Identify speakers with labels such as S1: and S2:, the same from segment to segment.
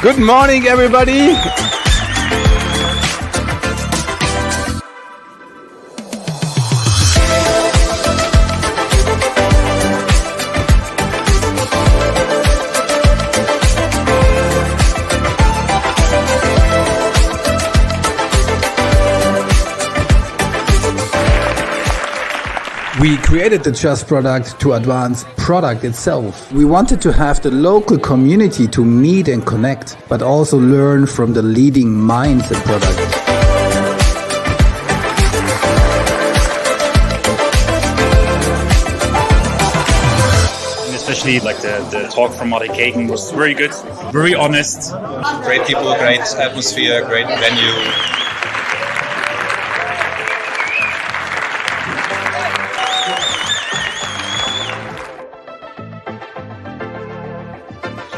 S1: Good morning, everybody. We created the Just product to advance product itself. We wanted to have the local community to meet and connect, but also learn from the leading minds in product.
S2: Especially like the talk from Marty Kagan was very good, very honest.
S3: Great people, great atmosphere, great venue.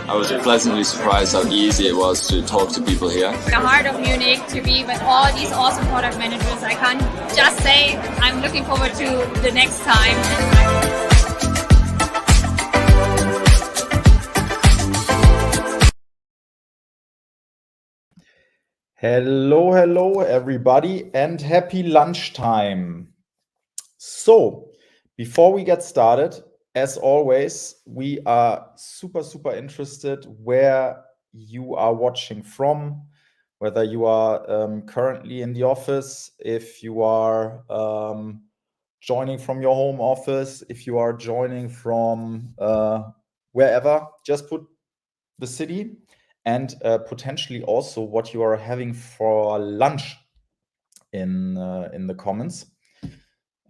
S4: I was pleasantly surprised how easy it was to talk to people here.
S5: The heart of Munich, to be with all these awesome product managers. I can't just say I'm looking forward to the next time.
S6: Hello, everybody, and happy lunchtime. So, before we get started, as always, we are super interested where you are watching from, whether you are currently in the office, if you are joining from your home office, if you are joining from wherever. Just put the city and potentially also what you are having for lunch in the comments.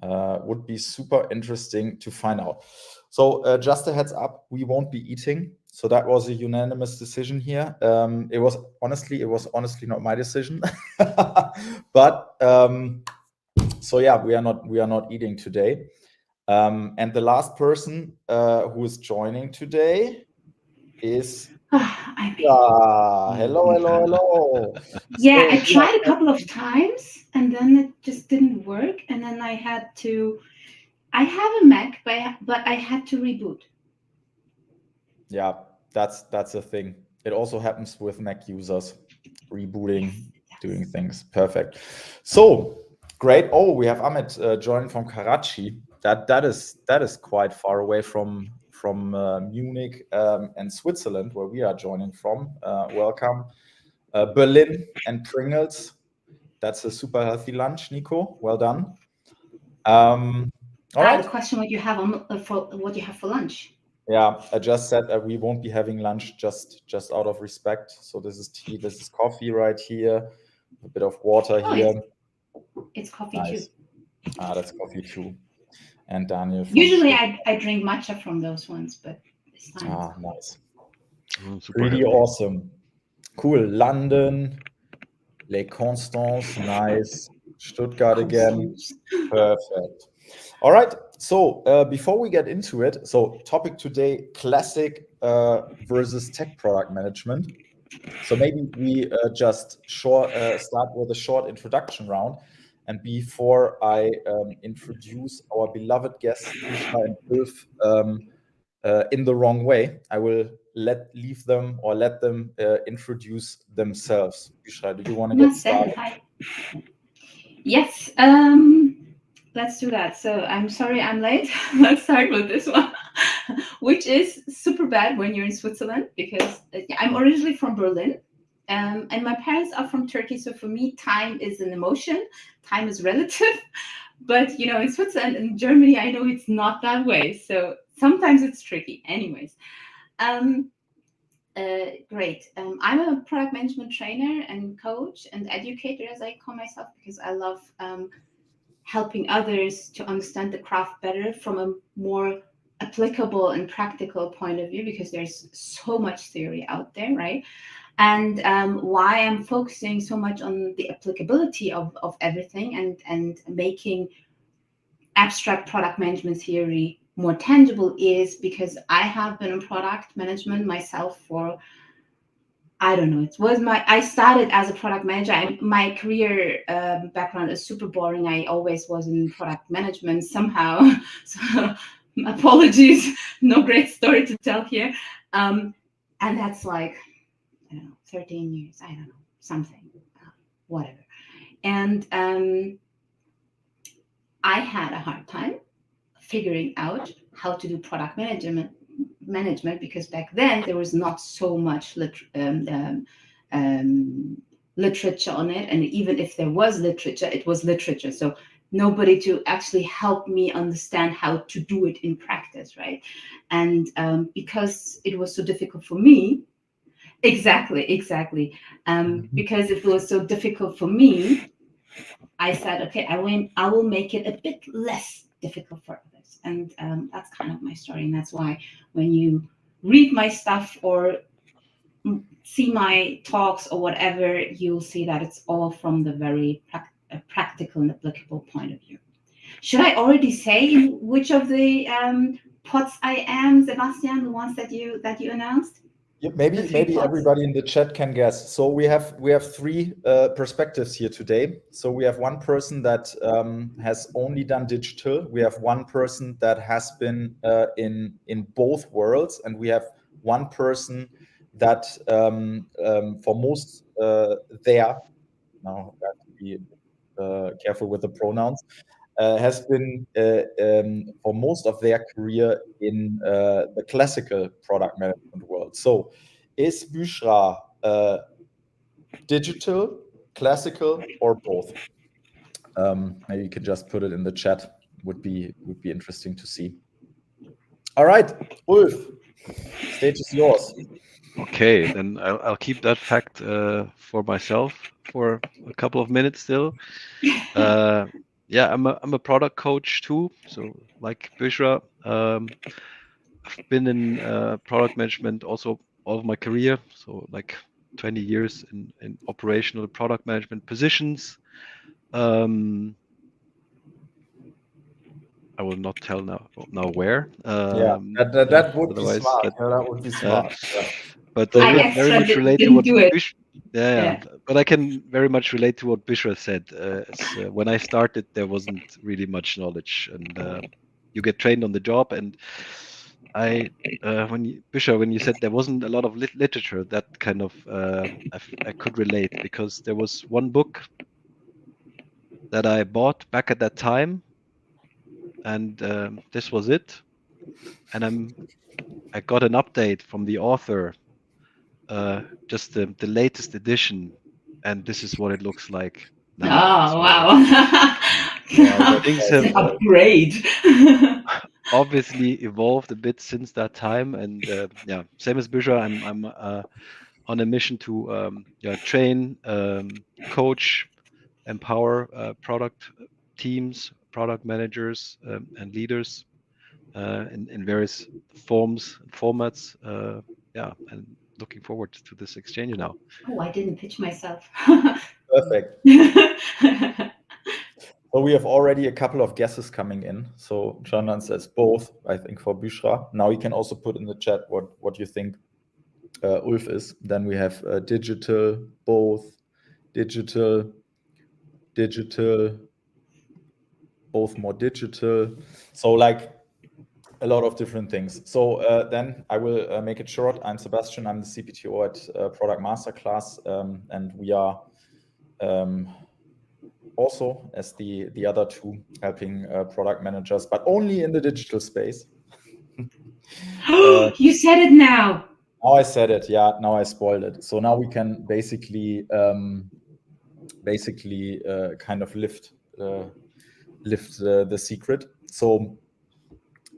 S6: Would be super interesting to find out. So just a heads up, we won't be eating. So that was a unanimous decision here. It was honestly not my decision, but so yeah, we are not eating today. And the last person who is joining today is hello.
S7: Yeah, I tried a couple of times and then it just didn't work. And then I have a Mac, but I had to reboot.
S6: Yeah, that's a thing. It also happens with Mac users, rebooting, doing things. Perfect. So great. Oh, we have Amit joining from Karachi. That is quite far away from Munich and Switzerland, where we are joining from. Welcome. Berlin and Pringles. That's a super healthy lunch, Nico. Well done. All
S7: I
S6: right.
S7: have a question: what you have for lunch?
S6: Yeah, I just said that we won't be having lunch just out of respect. So this is tea, this is coffee right here, a bit of water here.
S7: It's coffee
S6: Nice.
S7: too.
S6: That's coffee too. And Daniel.
S7: Usually I drink matcha from those ones, but this time.
S6: Nice. Pretty awesome. Cool. London, Lake Constance, nice. Stuttgart again. Perfect. All right. So before we get into it, so topic today, classic versus tech product management. So maybe we just start with a short introduction round. And before I introduce our beloved guests, Bishra and Ulf, in the wrong way, I will let them introduce themselves. Bishra, do you want to get started?
S7: Hi. Yes, let's do that. So I'm sorry I'm late. Let's start with this one, which is super bad when you're in Switzerland because I'm originally from Berlin. And my parents are from Turkey, so for me, time is an emotion. Time is relative, but in Switzerland and Germany, I know it's not that way. So sometimes it's tricky. Anyways, great. I'm a product management trainer and coach and educator, as I call myself, because I love helping others to understand the craft better from a more applicable and practical point of view, because there's so much theory out there, right? And why I'm focusing so much on the applicability of everything and making abstract product management theory more tangible is because I have been in product management myself for, I don't know, I started as a product manager. My career background is super boring. I always was in product management somehow. So apologies, no great story to tell here. And that's like I don't know, 13 years, I don't know, something, whatever. And I had a hard time figuring out how to do product management because back then there was not so much literature on it, and even if there was literature, it was literature, so nobody to actually help me understand how to do it in practice, right? And because it was so difficult for me, exactly, because it was so difficult for me, I said, okay, I will make it a bit less difficult for others. And that's kind of my story. And that's why when you read my stuff or see my talks or whatever, you'll see that it's all from the very practical and applicable point of view. Should I already say in which of the pods I am, Sebastian, the ones that you announced?
S6: Yeah, maybe everybody in the chat can guess. So we have three perspectives here today. So we have one person that has only done digital. We have one person that has been in both worlds, and we have one person that for most there. Now I have to be careful with the pronouns. Has been for most of their career in the classical product management world. So, is Bushra digital, classical, or both? Maybe you could just put it in the chat. Would be interesting to see. All right, Ulf, stage is yours.
S8: Okay, then I'll keep that fact for myself for a couple of minutes still. Yeah, I'm a product coach too. So like Bushra, I've been in product management also all of my career. So like 20 years in operational product management positions. I will not tell now where.
S6: That would be smart.
S8: But,
S6: that would be smart.
S8: But
S7: I
S8: very much relate to
S7: didn't
S8: what
S7: do it.
S8: yeah. But I can very much relate to what Bishra said. When I started, there wasn't really much knowledge, and you get trained on the job. And when you said there wasn't a lot of literature, that kind of I could relate, because there was one book that I bought back at that time, and this was it. And I got an update from the author, just the latest edition, and this is what it looks like now.
S7: Oh, wow.
S8: Things
S7: It's
S8: have
S7: an upgrade.
S8: obviously evolved a bit since that time, and yeah, same as Bishra, I'm on a mission to train, coach, empower product teams, product managers, and leaders in various formats. Yeah, and looking forward to this exchange now.
S7: Oh, I didn't pitch myself.
S6: Perfect. So we have already a couple of guesses coming in. So Jonathan says both, I think, for Bushra. Now you can also put in the chat what you think Ulf is. Then we have digital, both, digital, both more digital. So like a lot of different things. So then I will make it short. I'm Sebastian. I'm the CPTO at Product Masterclass, and we are also, as the other two, helping product managers, but only in the digital space.
S7: You said it now.
S6: Now I said it. Yeah, now I spoiled it. So now we can basically kind of lift the secret. So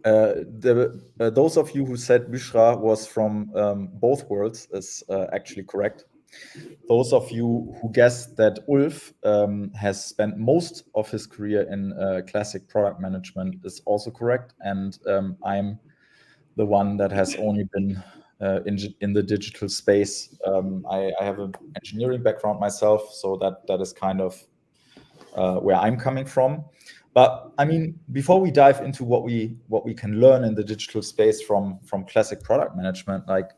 S6: those of you who said Bushra was from both worlds is actually correct. Those of you who guessed that Ulf has spent most of his career in classic product management is also correct. And I'm the one that has only been in the digital space. I have an engineering background myself, so that is kind of where I'm coming from. But I mean, before we dive into what we can learn in the digital space from classic product management, like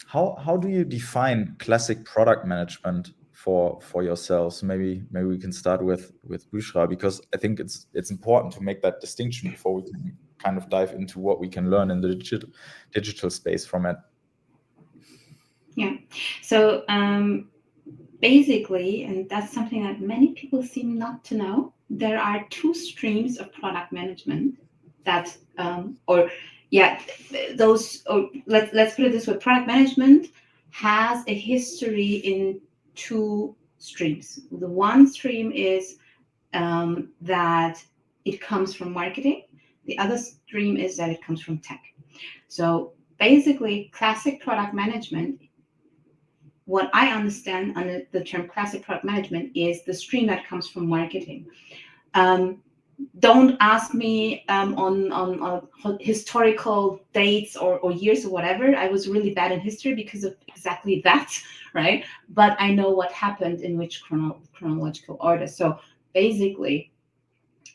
S6: how do you define classic product management for yourselves? Maybe we can start with Bushra, because I think it's important to make that distinction before we kind of dive into what we can learn in the digital space from it.
S7: Yeah. So basically, and that's something that many people seem not to know, there are two streams of product management that, let's put it this way: product management has a history in two streams. The one stream is that it comes from marketing. The other stream is that it comes from tech. So basically, classic product management, what I understand under the term classic product management, is the stream that comes from marketing. Don't ask me on historical dates or years or whatever. I was really bad in history because of exactly that, right? But I know what happened in which chronological order. So basically,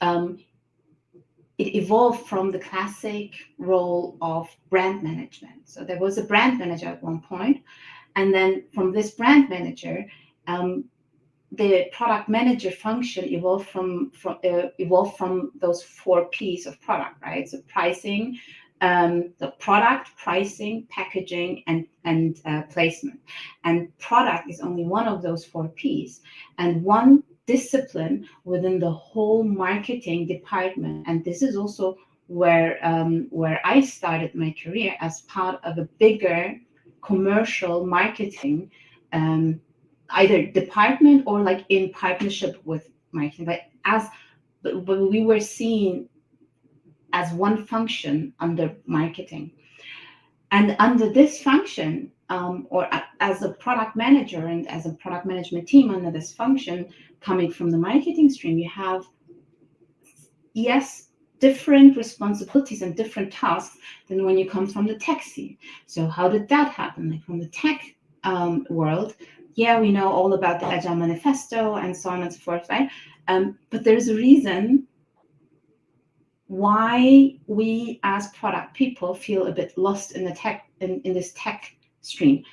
S7: it evolved from the classic role of brand management. So there was a brand manager at one point, and then from this brand manager, the product manager function evolved from those 4 P's of product, right? So pricing, the product, pricing, packaging, and placement. And product is only one of those 4 P's, and one discipline within the whole marketing department. And this is also where I started my career, as part of a bigger commercial marketing either department or like in partnership with marketing, but we were seen as one function under marketing. And under this function, or as a product manager and as a product management team under this function coming from the marketing stream, you have, yes, different responsibilities and different tasks than when you come from the tech scene. So how did that happen? Like from the tech world, yeah, we know all about the Agile Manifesto and so on and so forth, right? But there's a reason why we as product people feel a bit lost in the tech in this tech stream,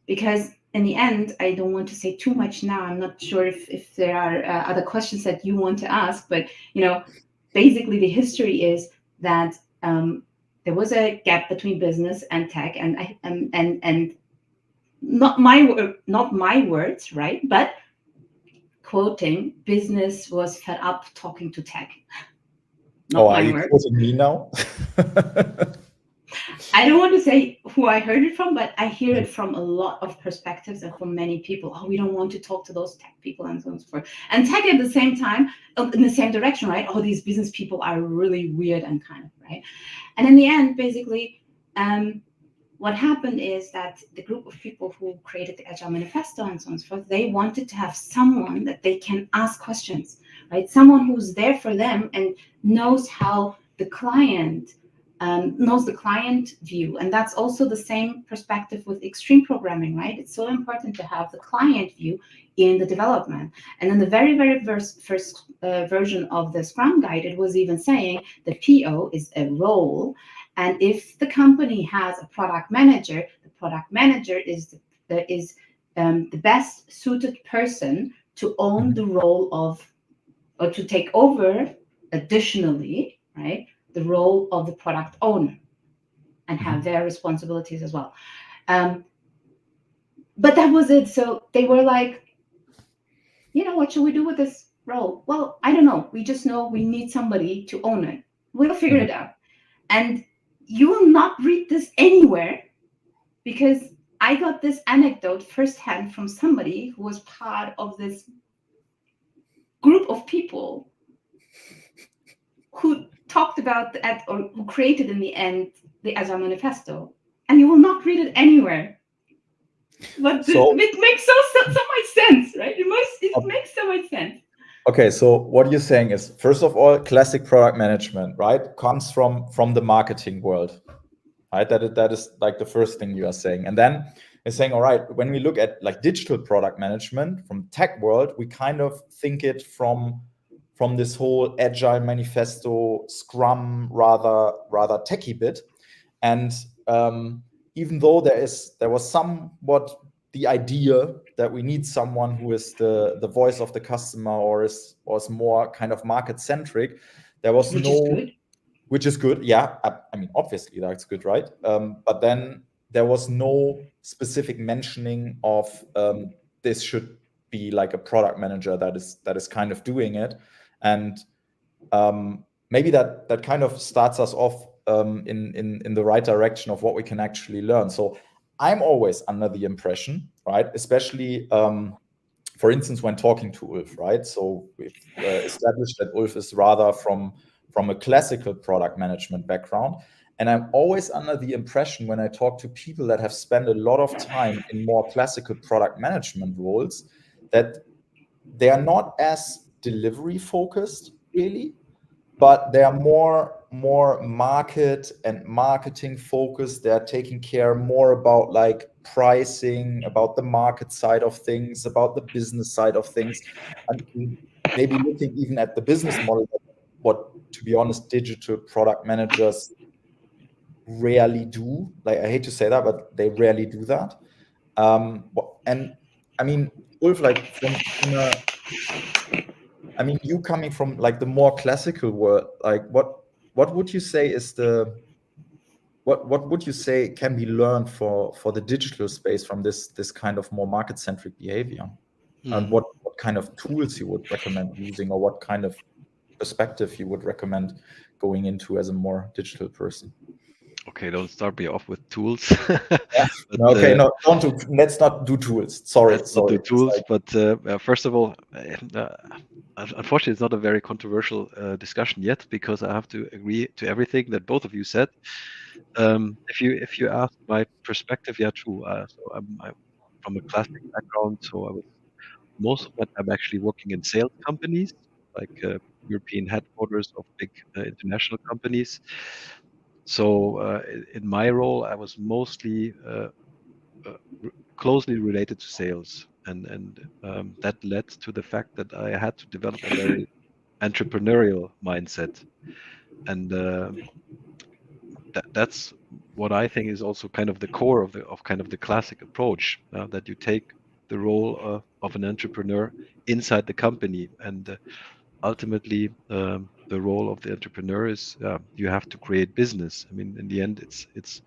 S7: because in the end, I don't want to say too much now. I'm not sure if there are other questions that you want to ask, but basically the history is that there was a gap between business and tech, and not my words, right? But quoting, business was fed up talking to tech. Not my words.
S6: Are you quoting me now?
S7: I don't want to say who I heard it from, but I hear it from a lot of perspectives and from many people. Oh, we don't want to talk to those tech people and so on and so forth. And tech at the same time, in the same direction, right? Oh, these business people are really weird and kind of, right? And in the end, basically, what happened is that the group of people who created the Agile Manifesto and so on and so forth, they wanted to have someone that they can ask questions, right? Someone who's there for them and knows how the client knows the client view. And that's also the same perspective with extreme programming, right? It's so important to have the client view in the development. And in the very, very first version of the Scrum Guide, it was even saying the PO is a role. And if the company has a product manager, the product manager is the best suited person to own the role of, or to take over additionally, right, the role of the product owner and have their responsibilities as well. But that was it. So they were like, what should we do with this role? Well, I don't know. We just know we need somebody to own it. We'll figure it out. And you will not read this anywhere, because I got this anecdote firsthand from somebody who was part of this group of people who talked about or who created in the end the Agile Manifesto, and you will not read it anywhere. But it makes so much sense, right? It makes so much sense.
S6: Okay, so what you're saying is, first of all, classic product management, right, comes from the marketing world, right? That is like the first thing you are saying. And then you're saying, all right, when we look at like digital product management from tech world, we kind of think it from this whole Agile Manifesto, Scrum, rather techie bit. And even though there was somewhat the idea that we need someone who is the voice of the customer or is more kind of market centric, there was which is good. Yeah, I mean, obviously that's good, right? But then there was no specific mentioning of this should be like a product manager that is kind of doing it, and maybe that kind of starts us off in the right direction of what we can actually learn. So I'm always under the impression, right, especially for instance when talking to Ulf, right? So we've established that Ulf is rather from a classical product management background. And I'm always under the impression when I talk to people that have spent a lot of time in more classical product management roles that they are not as delivery focused, really, but they are more market and marketing focused. They're taking care more about like pricing, about the market side of things, about the business side of things, and maybe looking even at the business model, what, to be honest, digital product managers rarely do. Like, I hate to say that, but they rarely do that. And I mean, Ulf, like I mean, you coming from like the more classical world, like what would you say is what would you say can be learned for the digital space from this kind of more market centric behavior? And what kind of tools you would recommend using, or what kind of perspective you would recommend going into as a more digital person?
S8: Okay, don't start me off with tools. But,
S6: Okay, no, let's not do tools. Sorry.
S8: let's not do tools. But first of all, unfortunately, it's not a very controversial discussion yet, because I have to agree to everything that both of you said. If you ask my perspective, yeah, true. So I'm from a classic background, so I was most of my time actually working in sales companies, like European headquarters of big international companies. So in my role, I was mostly closely related to sales, and that led to the fact that I had to develop a very entrepreneurial mindset, and that's what I think is also kind of the core of kind of the classic approach, that you take the role of an entrepreneur inside the company, and ultimately the role of the entrepreneur is you have to create business. I mean, in the end, it's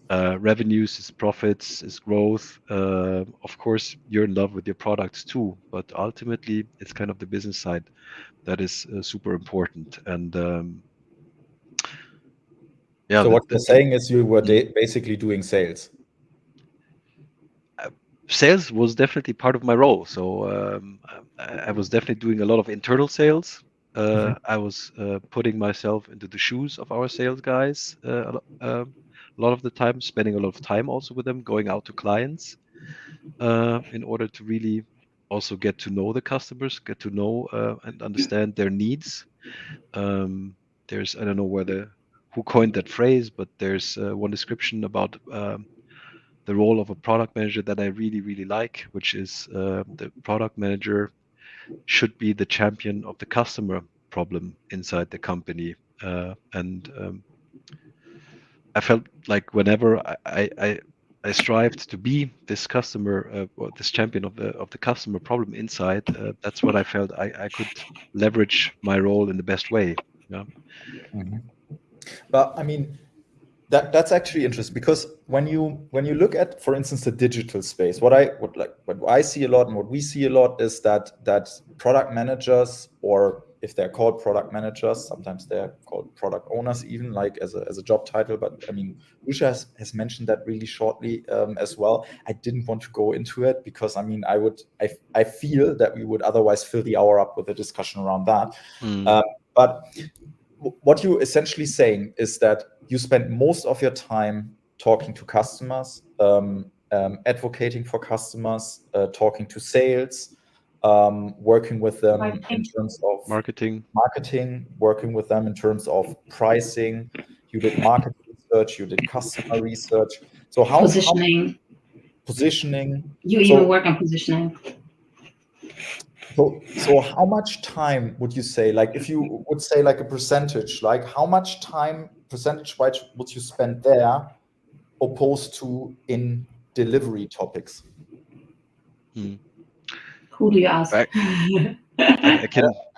S8: revenues, it's profits, it's growth. Of course, you're in love with your products too, but ultimately, it's kind of the business side that is super important. And yeah,
S6: So what you're saying is you were basically doing sales.
S8: Sales was definitely part of my role. So I was definitely doing a lot of internal sales. I was putting myself into the shoes of our sales guys a lot of the time, spending a lot of time also with them, going out to clients in order to really also get to know the customers, get to know and understand their needs. There's, I don't know who coined that phrase, but there's one description about the role of a product manager that I really, really like, which is the product manager should be the champion of the customer problem inside the company. And I felt like whenever I strived to be this customer, or this champion of the customer problem inside, that's what I felt I could leverage my role in the best way. Yeah.
S6: But I mean, that's actually interesting, because when you look at, for instance, the digital space, what I see a lot and what we see a lot is that product managers, or if they're called product managers, sometimes they're called product owners, even like as a job title. But I mean, Usha has mentioned that really shortly as well. I didn't want to go into it because I mean, I feel that we would otherwise fill the hour up with a discussion around that. But what you're essentially saying is that you spend most of your time talking to customers, advocating for customers, talking to sales, working with them in terms of
S8: marketing,
S6: working with them in terms of pricing. You did market research, you did customer research. So how positioning.
S7: You even work on positioning.
S6: So how much time would you say, like if you would say like a percentage, like how much time percentage-wise would you spend there opposed to in delivery topics?
S7: Who do you ask?
S8: I can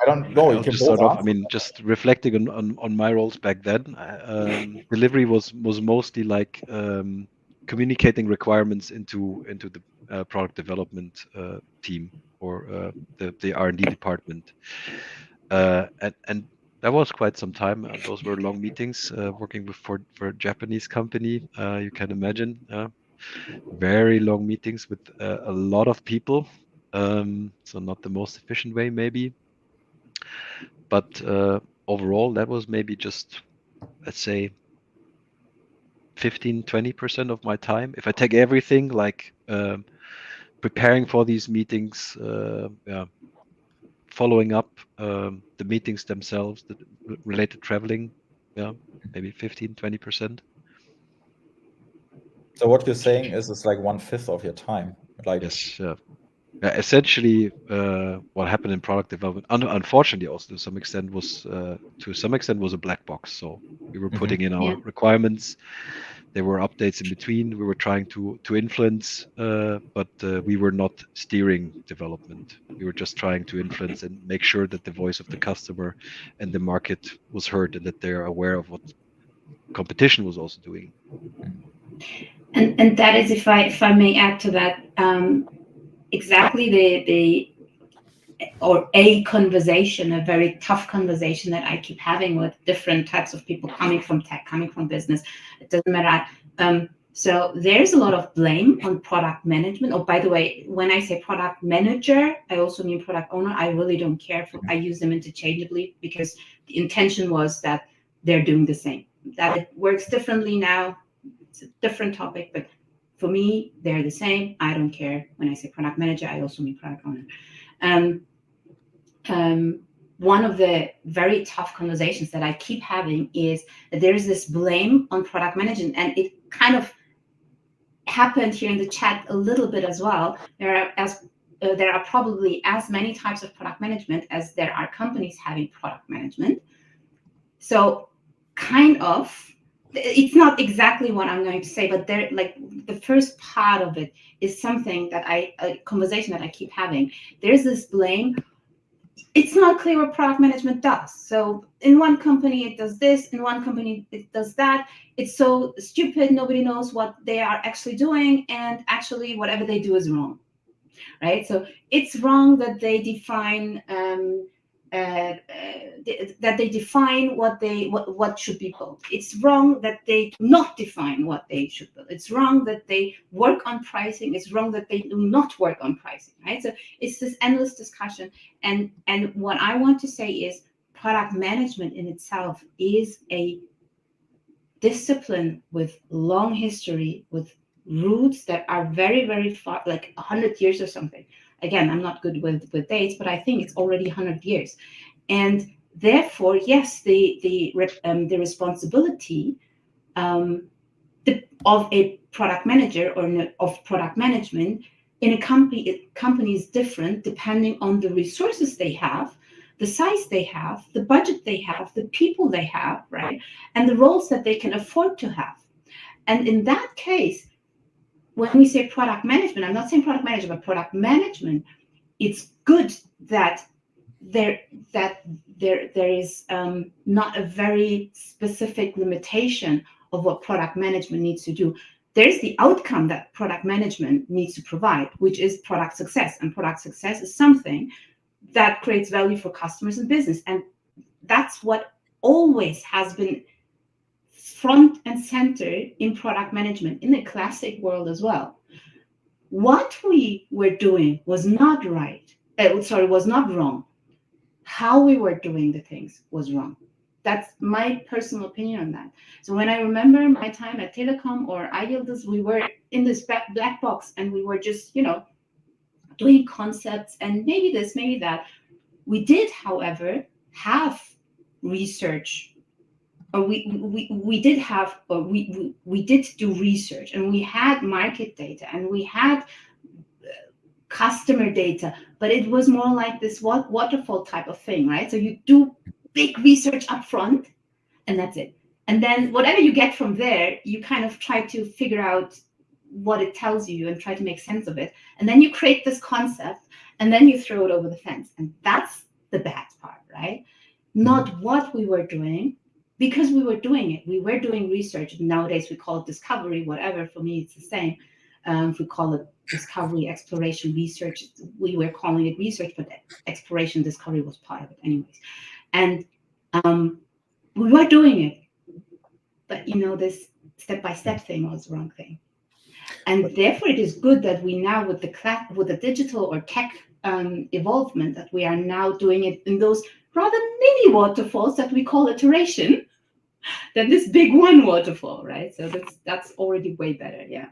S6: I don't know. You
S8: I'll
S6: can
S8: just
S6: both
S8: start off. I
S6: answer.
S8: mean, just reflecting on my roles back then, delivery was mostly like communicating requirements into the product development team or the R&D department, and that was quite some time. Those were long meetings, working for a Japanese company. You can imagine, very long meetings with a lot of people. So not the most efficient way, maybe. But overall, that was maybe just, let's say, 15-20% of my time. If I take everything, like preparing for these meetings, following up the meetings themselves, the related traveling, maybe 15-20%.
S6: So what you're saying is it's like 1/5 of your time. Like,
S8: Yes. Essentially, what happened in product development, unfortunately, also to some extent was a black box. So we were putting in our requirements. There were updates in between. We were trying to influence, but we were not steering development. We were just trying to influence and make sure that the voice of the customer and the market was heard, and that they are aware of what competition was also doing.
S7: And that is, if I may add to that, exactly a conversation, a very tough conversation that I keep having with different types of people coming from tech, coming from business. It doesn't matter. So there's a lot of blame on product management. Oh, by the way, when I say product manager, I also mean product owner. I really don't care. I use them interchangeably because the intention was that they're doing the same. That it works differently now. It's a different topic, but for me, they're the same. I don't care. When I say product manager, I also mean product owner. One of the very tough conversations that I keep having is that there's this blame on product management, and it kind of happened here in the chat a little bit as well. There are probably as many types of product management as there are companies having product management. So kind of, it's not exactly what I'm going to say, but there, like the first part of it is something that a conversation that I keep having. There's this blame. It's not clear what product management does. So in one company it does this, in one company it does that. It's so stupid, nobody knows what they are actually doing, and actually whatever they do is wrong, right? So it's wrong that they define what should be built. It's wrong that they do not define what they should build. It's wrong that they work on pricing. It's wrong that they do not work on pricing, right? So it's this endless discussion. And what I want to say is product management in itself is a discipline with long history, with roots that are very, very far, like 100 years or something. Again, I'm not good with dates, but I think it's already 100 years. And therefore, yes, the responsibility of a product manager or of product management in a company is different depending on the resources they have, the size they have, the budget they have, the people they have, right? And the roles that they can afford to have. And in that case, when we say product management, I'm not saying product manager, but product management, it's good that there is not a very specific limitation of what product management needs to do. There's the outcome that product management needs to provide, which is product success. And product success is something that creates value for customers and business. And that's what always has been front and center in product management, in the classic world as well. What we were doing was not right. Was not wrong. How we were doing the things was wrong. That's my personal opinion on that. So when I remember my time at Telecom or iGuildus, we were in this black box and we were just, doing concepts and maybe this, maybe that. We did, however, have research. Or we did do research, and we had market data, and we had customer data, but it was more like this waterfall type of thing, right? So you do big research up front, and that's it. And then whatever you get from there, you kind of try to figure out what it tells you and try to make sense of it. And then you create this concept, and then you throw it over the fence. And that's the bad part, right? Not what we were doing, because we were doing it. We were doing research. Nowadays we call it discovery, whatever. For me, it's the same. If we call it discovery, exploration, research, we were calling it research, but exploration, discovery was part of it anyways. And we were doing it, but this step-by-step thing was the wrong thing. And therefore it is good that we now, with the digital or tech evolvement, that we are now doing it in those rather mini waterfalls that we call iteration than this big one waterfall, right? So that's already way better. Yeah.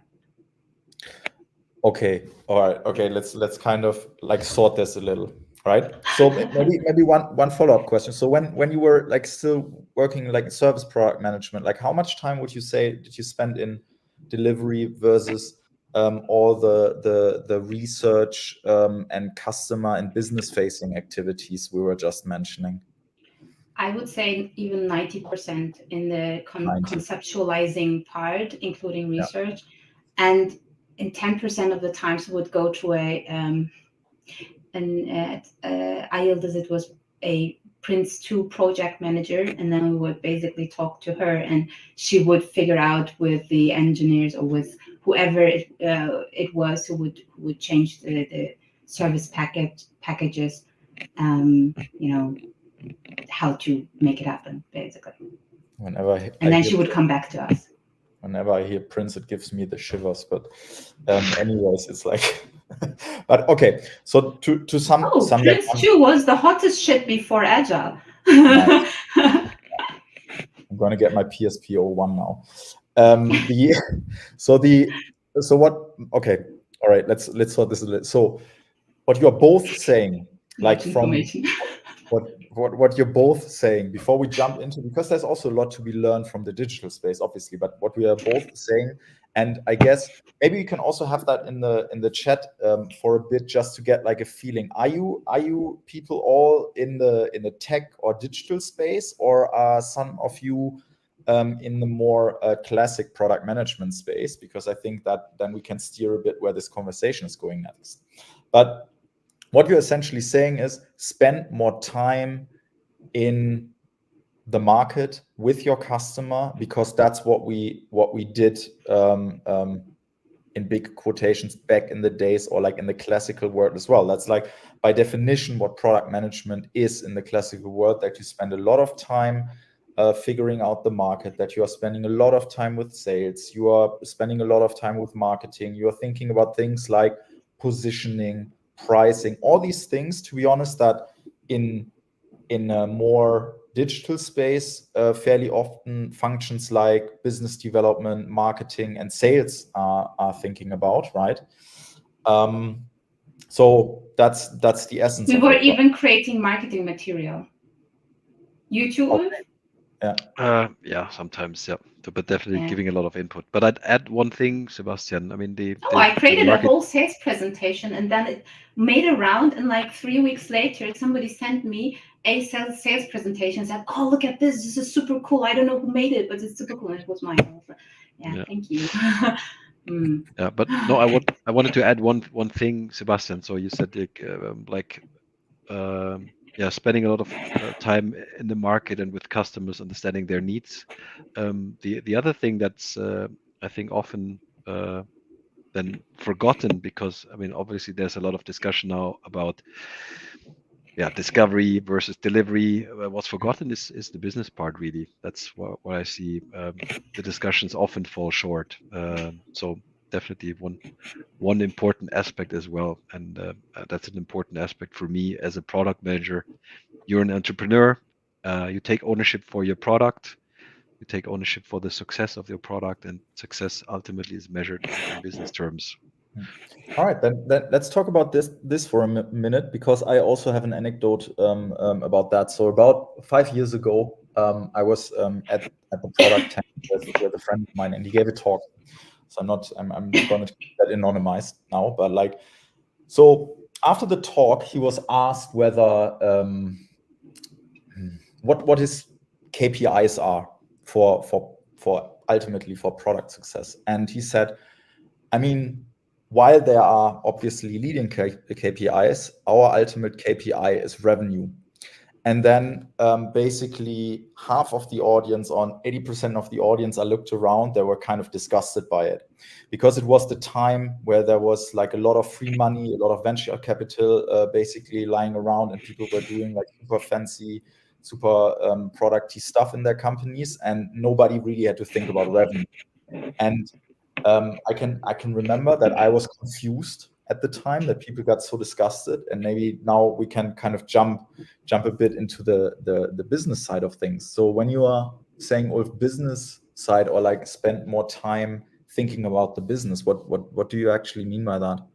S6: Okay. All right. Okay. Let's kind of like sort this a little. Right. So maybe one follow-up question. So when you were like still working like in service product management, like how much time would you say did you spend in delivery versus all the research and customer and business facing activities we were just mentioning?
S7: I would say even 90% in the conceptualizing part, including research, and in 10% of the times would go to I yielded it was a Prince 2 project manager, and then we would basically talk to her, and she would figure out with the engineers or with whoever it was who would change the service packages, how to make it happen, basically. Then she would come back to us.
S6: Whenever I hear Prince, it gives me the shivers. But anyways, it's like, but okay. So to some
S7: Prince 2 was the hottest shit before Agile.
S6: Nice. I'm gonna get my PSP 01 now. Okay, all right. Let's sort this a little. So what you're both saying, like from what you're both saying before we jump into, because there's also a lot to be learned from the digital space, obviously, but what we are both saying, and I guess maybe you can also have that in the chat for a bit, just to get like a feeling. Are you people all in the tech or digital space, or are some of you in the more classic product management space? Because I think that then we can steer a bit where this conversation is going next. But what you're essentially saying is spend more time in the market with your customer, because that's what we did in big quotations back in the days, or like in the classical world as well. That's like by definition what product management is in the classical world, that you spend a lot of time figuring out the market, that you are spending a lot of time with sales, you are spending a lot of time with marketing, you are thinking about things like positioning, pricing, all these things, to be honest, that in a more digital space fairly often functions like business development, marketing, and sales are thinking about, right? So that's the essence.
S7: We were even creating marketing material. You too, Ulf?
S8: Yeah, sometimes, yeah. But definitely giving a lot of input. But I'd add one thing, Sebastian. I mean,
S7: I created a whole sales presentation, and then it made a round, and like 3 weeks later, somebody sent me a sales presentation, said, "Oh, look at this! This is super cool. I don't know who made it, but it's super cool." And it was mine. Yeah, thank you.
S8: Yeah, but no, I wanted to add one thing, Sebastian. So you said spending a lot of time in the market and with customers, understanding their needs. The other thing that's I think often then forgotten, because I mean obviously there's a lot of discussion now about discovery versus delivery. What's forgotten is the business part, really. That's what I see. The discussions often fall short. So definitely one important aspect as well, and that's an important aspect for me as a product manager. You're an entrepreneur. You take ownership for your product. You take ownership for the success of your product, and success ultimately is measured in business terms.
S6: All right, then let's talk about this for a minute, because I also have an anecdote about that. So about 5 years ago, I was at the product tent with a friend of mine, and he gave a talk. So I'm going to keep that anonymized now, but like, so after the talk, he was asked whether what his KPIs are for ultimately for product success, and he said, I mean, while there are obviously leading KPIs, our ultimate KPI is revenue. And then basically half of the audience, on 80% of the audience, I looked around, they were kind of disgusted by it, because it was the time where there was like a lot of free money, a lot of venture capital basically lying around, and people were doing like super fancy, super producty stuff in their companies, and nobody really had to think about revenue. And I can remember that I was confused at the time, that people got so disgusted. And maybe now we can kind of jump a bit into the business side of things. So when you are saying Ulf, business side, or like spend more time thinking about the business, what do you actually mean by that?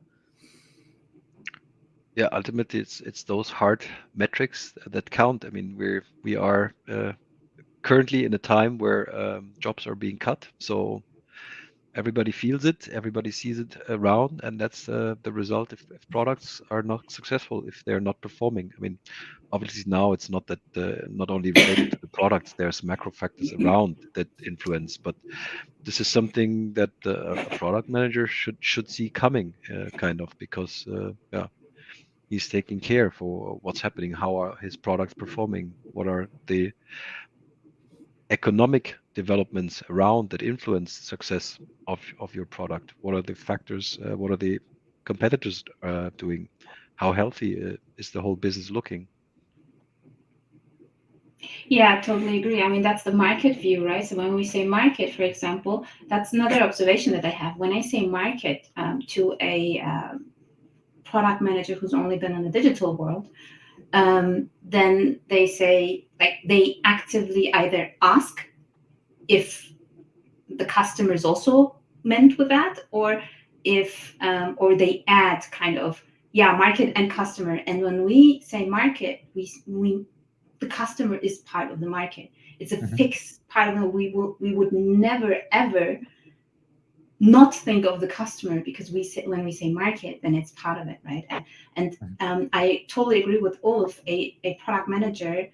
S8: Yeah, ultimately it's those hard metrics that count. I mean, we are currently in a time where jobs are being cut, so everybody feels it, everybody sees it around, and that's the result if products are not successful, if they're not performing. I mean, obviously now it's not that not only related to the products, there's macro factors around that influence, but this is something that a product manager should see coming, kind of, because yeah, he's taking care for what's happening, how are his products performing, what are the economic developments around that influence success of your product, what are the factors, what are the competitors doing, how healthy is the whole business looking.
S7: Yeah, I totally agree. I mean, that's the market view, right? So when we say market, for example, that's another observation that I have. When I say market to a product manager who's only been in the digital world, then they say, like, they actively either ask if the customer is also meant with that, or if or they add kind of, yeah, market and customer. And when we say market, we the customer is part of the market. It's a fixed part of it. We would never ever not think of the customer, because when we say market, then it's part of it, right? And I totally agree with Ulf. A product manager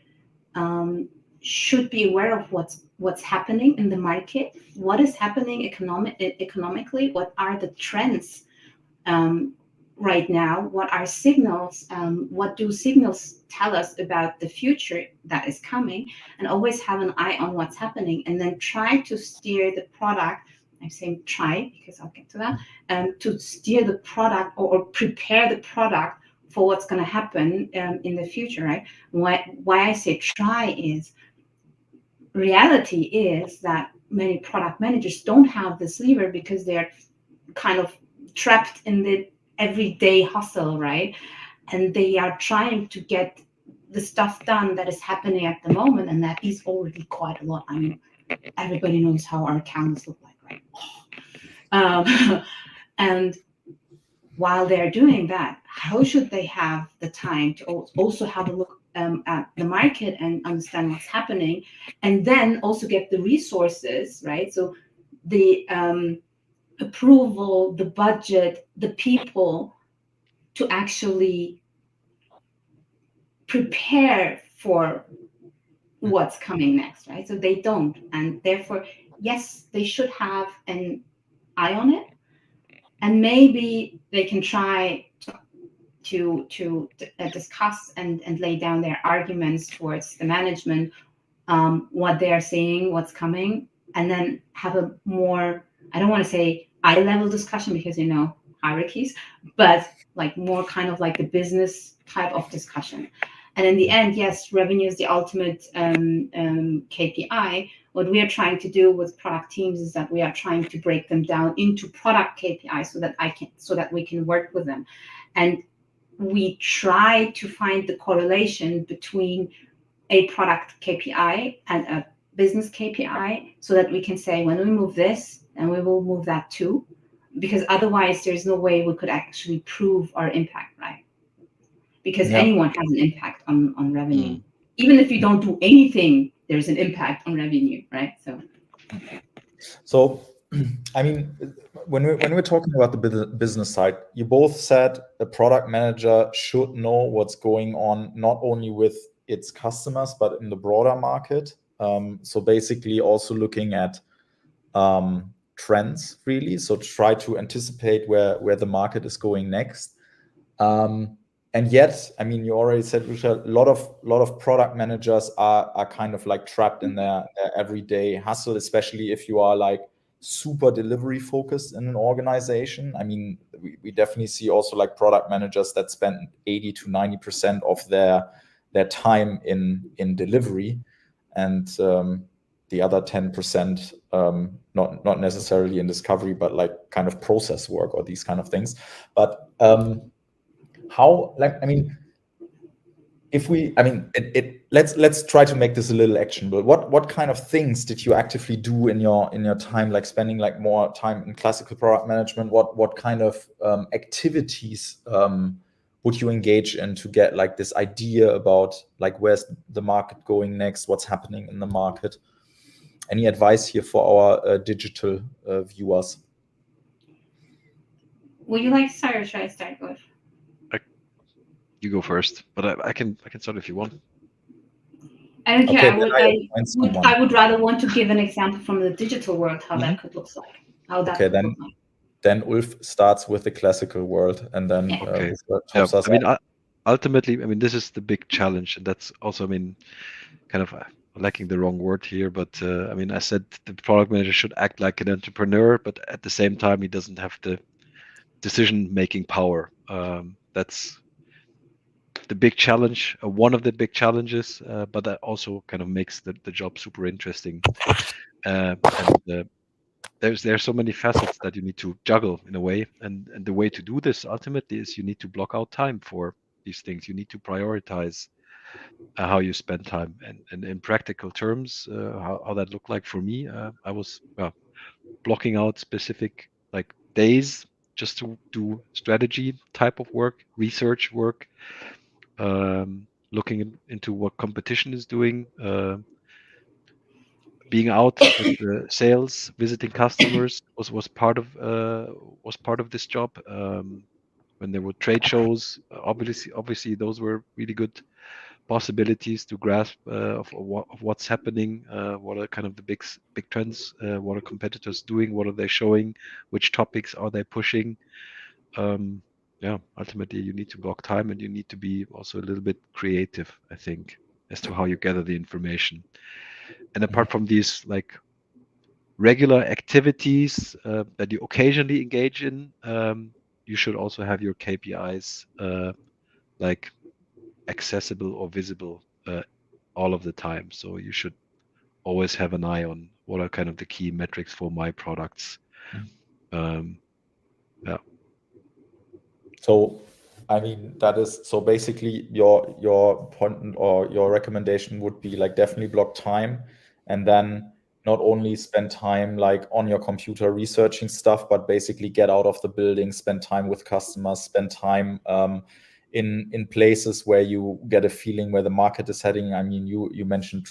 S7: should be aware of what's happening in the market, what is happening economically, what are the trends right now, what are signals, what do signals tell us about the future that is coming, and always have an eye on what's happening, and then try to steer the product. I'm saying try because I'll get to that, to steer the product or prepare the product for what's going to happen in the future, right? Why I say try is, reality is that many product managers don't have this lever because they're kind of trapped in the everyday hustle, right? And they are trying to get the stuff done that is happening at the moment, and that is already quite a lot. I mean, everybody knows how our accounts look like, right? And while they're doing that, how should they have the time to also have a look at the market and understand what's happening, and then also get the resources, right? So the approval, the budget, the people to actually prepare for what's coming next, right? So they don't, and therefore, yes, they should have an eye on it, and maybe they can try to discuss and lay down their arguments towards the management, what they are seeing, what's coming, and then have a more, I don't want to say eye level discussion because, you know, hierarchies, but like more kind of like the business type of discussion. And in the end, yes, revenue is the ultimate KPI. What we are trying to do with product teams is that we are trying to break them down into product KPIs so that we can work with them. And we try to find the correlation between a product KPI and a business KPI, so that we can say, when we move this, and we will move that too, because otherwise there's no way we could actually prove our impact, right? Because anyone has an impact on revenue. Even if you don't do anything, there's an impact on revenue, right?
S6: So I mean, when we're talking about the business side, you both said a product manager should know what's going on, not only with its customers, but in the broader market. So basically also looking at trends, really. So try to anticipate where the market is going next. and yet, I mean, you already said, Richard, a lot of product managers are kind of like trapped in their everyday hustle, especially if you are like super delivery focused in an organization. I mean, we definitely see also like product managers that spend 80 to 90% of their time in delivery, and the other 10% not necessarily in discovery, but like kind of process work or these kind of things. But how, like, I mean, let's try to make this a little actionable. What kind of things did you actively do in your time, like spending like more time in classical product management? What kind of activities would you engage in to get like this idea about like where's the market going next, what's happening in the market? Any advice here for our digital viewers?
S7: Would you like to start, or should I start with?
S8: You go first, but I can start if you want.
S7: I don't care.
S6: Okay,
S7: I would rather want to give an example from the digital world, how that could look like. How that
S6: Okay,
S7: could look like.
S6: then Ulf starts with the classical world, and then
S8: Okay.
S6: tops us
S8: I mean,
S6: up.
S8: ultimately, I mean, this is the big challenge, and that's also, I mean, kind of lacking the wrong word here, but I mean, I said the product manager should act like an entrepreneur, but at the same time, he doesn't have the decision-making power. That's the big challenge, one of the big challenges, but that also kind of makes the job super interesting. And there's so many facets that you need to juggle in a way, and the way to do this ultimately is you need to block out time for these things. You need to prioritize how you spend time, and in practical terms, how that looked like for me, I was blocking out specific like days just to do strategy type of work, research work, looking into what competition is doing, being out with the sales, visiting customers was part of this job. When there were trade shows, obviously those were really good possibilities to grasp of what's happening, what are kind of the big trends, what are competitors doing, what are they showing, which topics are they pushing. Ultimately you need to block time, and you need to be also a little bit creative, I think, as to how you gather the information. And apart from these like regular activities that you occasionally engage in, you should also have your KPIs like accessible or visible all of the time. So you should always have an eye on what are kind of the key metrics for my products.
S6: So, I mean, that is, so basically your point or your recommendation would be like definitely block time, and then not only spend time like on your computer researching stuff, but basically get out of the building, spend time with customers, spend time in places where you get a feeling where the market is heading. I mean, you mentioned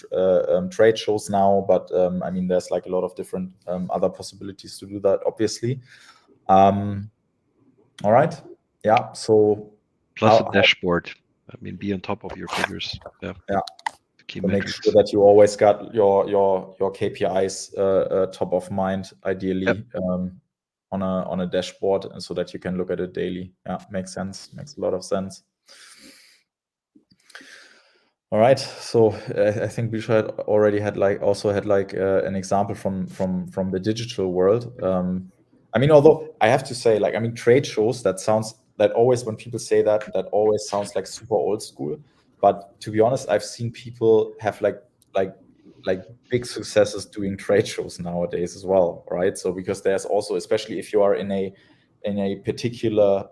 S6: trade shows now, but I mean, there's like a lot of different other possibilities to do that, obviously. All right. Yeah. So
S8: plus a dashboard. I mean, be on top of your figures. Yeah. The key metrics.
S6: Make sure that you always got your KPIs top of mind, ideally on a dashboard, and so that you can look at it daily. Yeah, makes sense. Makes a lot of sense. All right. So I think Bisha already had like an example from the digital world. I mean, although I have to say, like, I mean, trade shows, that always, when people say that always sounds like super old school. But to be honest, I've seen people have like big successes doing trade shows nowadays as well, right? So because there's also, especially if you are in a particular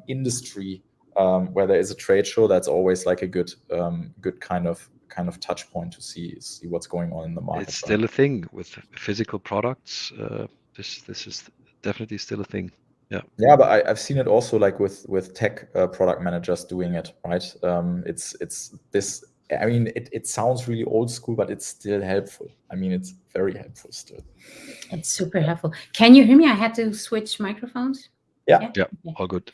S6: industry where there is a trade show, that's always like a good kind of touch point to see what's going on in the market.
S8: It's still a thing with physical products. This is definitely still a thing. Yeah,
S6: but I've seen it also like with tech product managers doing it, right? It's this. I mean, it sounds really old school, but it's still helpful. I mean, it's very helpful still.
S9: It's super helpful. Can you hear me? I had to switch microphones.
S6: Yeah.
S8: Okay. All good.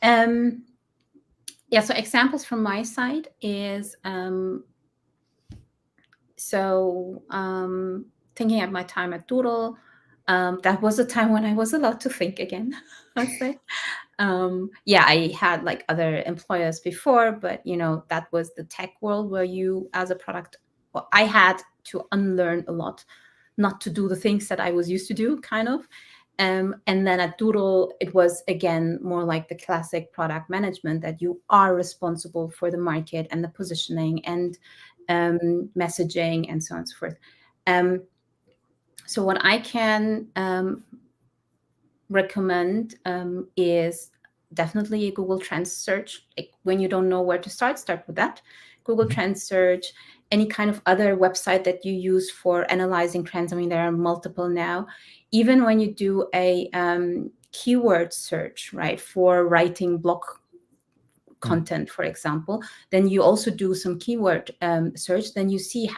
S9: So examples from my side is thinking at my time at Doodle. That was a time when I was allowed to think again, I'd say. Yeah, I had like other employers before, but that was the tech world where you, as a product, I had to unlearn a lot, not to do the things that I was used to do, kind of. And then at Doodle, it was again more like the classic product management, that you are responsible for the market and the positioning and messaging and so on and so forth. So what I can recommend is definitely a Google Trends search. Like when you don't know where to start with that. Google Trends search, any kind of other website that you use for analyzing trends. I mean, there are multiple now. Even when you do a keyword search, right, for writing blog content, for example, then you also do some keyword search. Then you see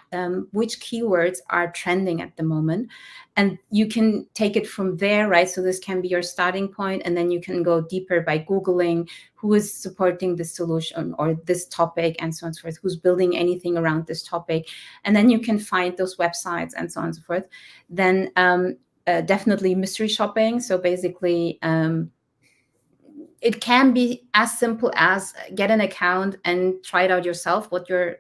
S9: which keywords are trending at the moment, and you can take it from there, right? So this can be your starting point, and then you can go deeper by Googling who is supporting this solution or this topic and so on and so forth, who's building anything around this topic, and then you can find those websites and so on and so forth. Then definitely mystery shopping. So basically it can be as simple as get an account and try it out yourself, what your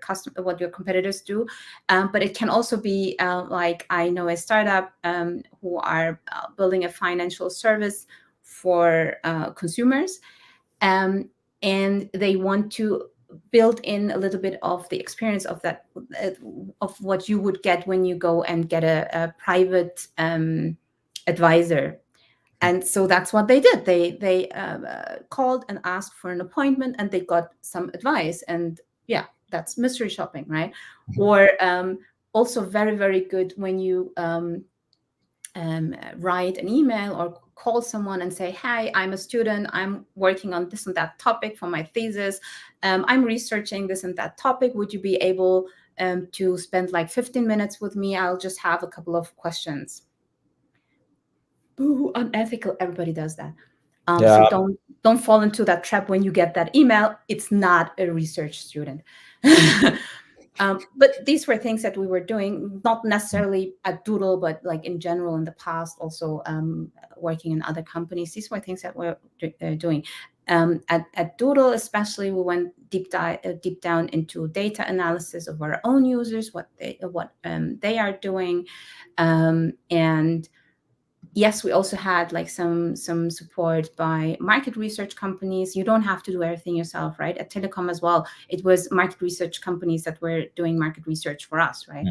S9: competitors do. But it can also be like, I know a startup who are building a financial service for consumers, and they want to build in a little bit of the experience of that, of what you would get when you go and get a private advisor. And so that's what they did. They called and asked for an appointment, and they got some advice. And yeah, that's mystery shopping, right? Or also very, very good when you write an email or call someone and say, "Hi, I'm a student. I'm working on this and that topic for my thesis. I'm researching this and that topic. Would you be able to spend like 15 minutes with me? I'll just have a couple of questions." Boo, unethical. Everybody does that. So don't fall into that trap when you get that email. It's not a research student. But these were things that we were doing, not necessarily at Doodle, but like in general in the past, also working in other companies. These were things that we're doing. At Doodle, especially, we went deep down into data analysis of our own users, what they are doing, and yes, we also had like some support by market research companies. You don't have to do everything yourself, right? At Telecom as well, it was market research companies that were doing market research for us, right?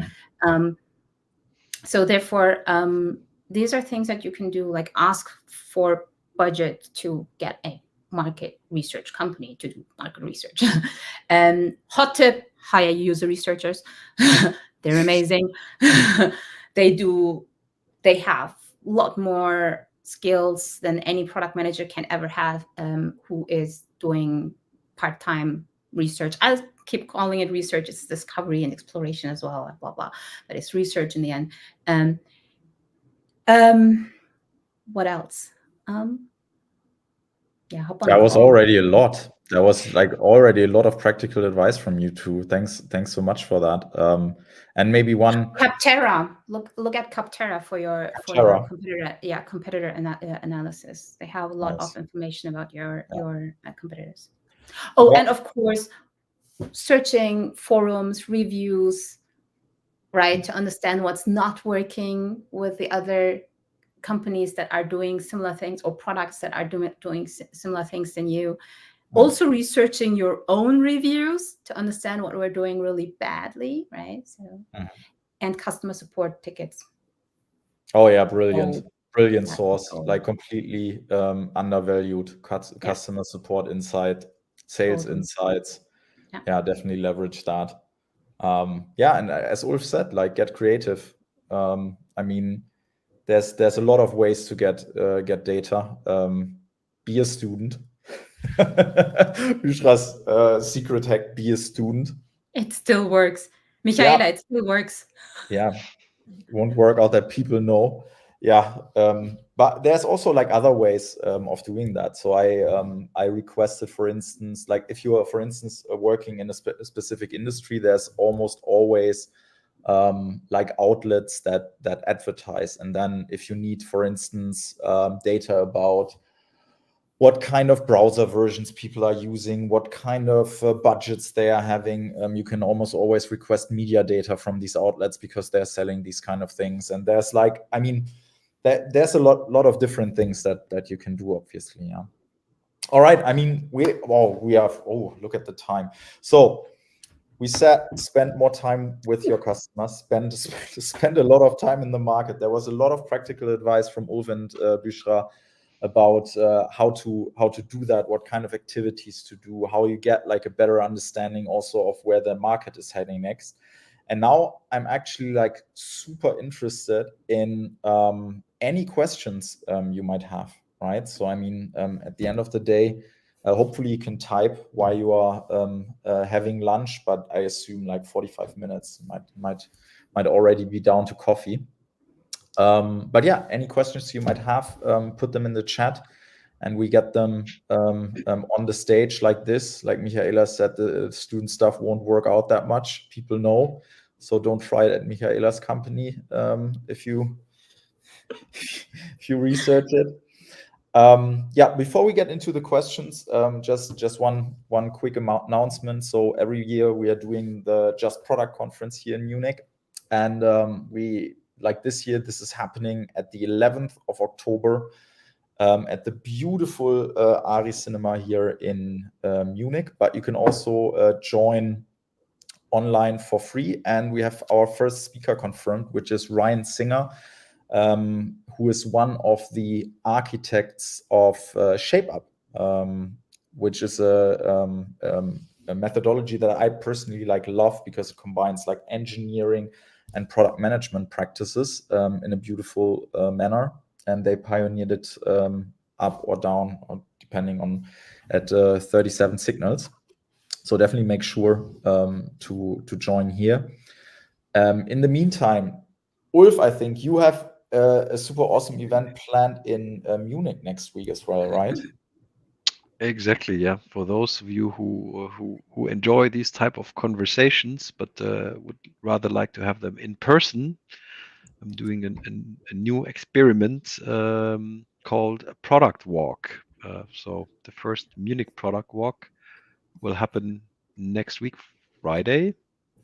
S9: So therefore, these are things that you can do, like ask for budget to get a market research company to do market research. Hot tip, hire user researchers. They're amazing. They have a lot more skills than any product manager can ever have, who is doing part-time research. I keep calling it research. It's discovery and exploration as well, blah, blah. But it's research in the end. What else? Yeah, hop on
S6: That
S9: a
S6: was
S9: call.
S6: already a lot. That was like already a lot of practical advice from you two. Thanks so much for that. And maybe one
S9: Capterra. Look at Capterra for your competitor. Yeah, competitor analysis. They have a lot of information about your competitors. Oh, and of course, searching forums, reviews, right, to understand what's not working with the other companies that are doing similar things, or products that are doing similar things than you. Also researching your own reviews to understand what we're doing really badly, right? So, and customer support tickets.
S6: Oh yeah, brilliant source. Like completely undervalued customer support insight, sales insights. Yeah, definitely leverage that. Yeah, and as Ulf said, like get creative. I mean, there's a lot of ways to get data. Be a student. Bushra's secret hack: be a student.
S9: It still works, Michaela. It still works.
S6: Yeah, it won't work out that people know. Yeah, but there's also like other ways of doing that. So I requested, for instance, like if you are, for instance, working in a specific industry, there's almost always like outlets that advertise. And then if you need, for instance, data about what kind of browser versions people are using, what kind of budgets they are having. You can almost always request media data from these outlets because they're selling these kind of things. And there's like, I mean, there's a lot of different things that you can do, obviously. Yeah. All right. I mean, look at the time. So we said spend more time with your customers, spend a lot of time in the market. There was a lot of practical advice from Ulf and Bushra about how to do that, what kind of activities to do, how you get like a better understanding also of where the market is heading next. And now I'm actually like super interested in any questions you might have, right? So I mean, at the end of the day, hopefully you can type while you are having lunch, but I assume like 45 minutes might already be down to coffee. But yeah, any questions you might have, put them in the chat and we get them on the stage like this. Like Michaela said, the student stuff won't work out that much. People know. So don't try it at Michaela's company if you research it. Yeah, before we get into the questions, just one quick announcement. So every year we are doing the Just Product Conference here in Munich. And we, like this year, this is happening at the 11th of October at the beautiful Ari Cinema here in Munich. But you can also join online for free. And we have our first speaker confirmed, which is Ryan Singer, who is one of the architects of ShapeUp, which is a methodology that I personally like love because it combines like engineering and product management practices in a beautiful manner. And they pioneered it up or down, or depending on at 37 signals. So definitely make sure to join here. In the meantime, Ulf, I think you have a super awesome event planned in Munich next week as well, right?
S8: Exactly, yeah. For those of you who enjoy these type of conversations, but would rather like to have them in person, I'm doing a new experiment called a product walk. So the first Munich product walk will happen next week, Friday.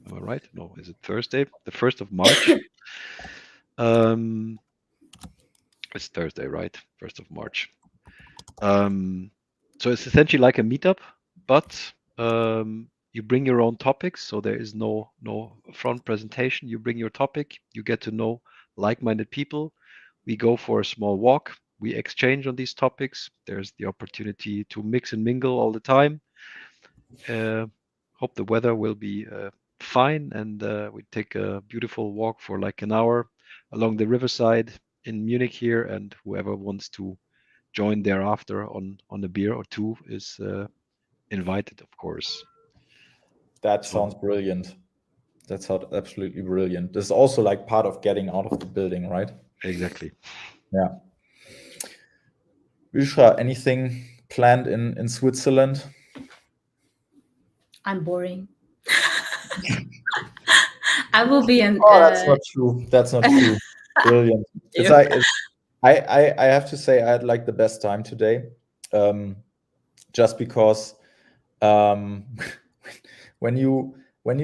S8: Am I right? No, is it Thursday? The 1st of March. It's Thursday, right? 1st of March. So it's essentially like a meetup, but you bring your own topics. So there is no front presentation. You bring your topic. You get to know like-minded people. We go for a small walk. We exchange on these topics. There's the opportunity to mix and mingle all the time. Hope the weather will be fine, and we take a beautiful walk for like an hour along the riverside in Munich here, and whoever wants to join thereafter on a beer or two is invited, of course.
S6: That sounds brilliant. That sounds absolutely brilliant. This is also like part of getting out of the building, right?
S8: Exactly.
S6: Yeah. Bushra, anything planned in Switzerland?
S9: I'm boring. I will be in.
S6: Oh, that's not true. That's not true. Brilliant. It's like I have to say I had like the best time today, just because when you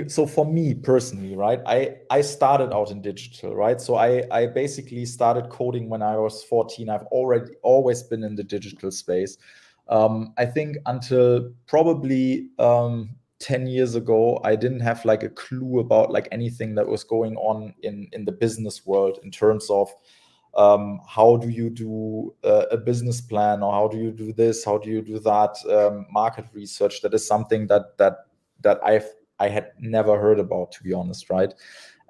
S6: so for me personally, right, I started out in digital, right? So I basically started coding when I was 14. I've always been in the digital space. I think until probably 10 years ago, I didn't have like a clue about like anything that was going on in the business world in terms of how do you do a business plan, or how do you do this, how do you do that, market research. That is something that I had never heard about, to be honest, right?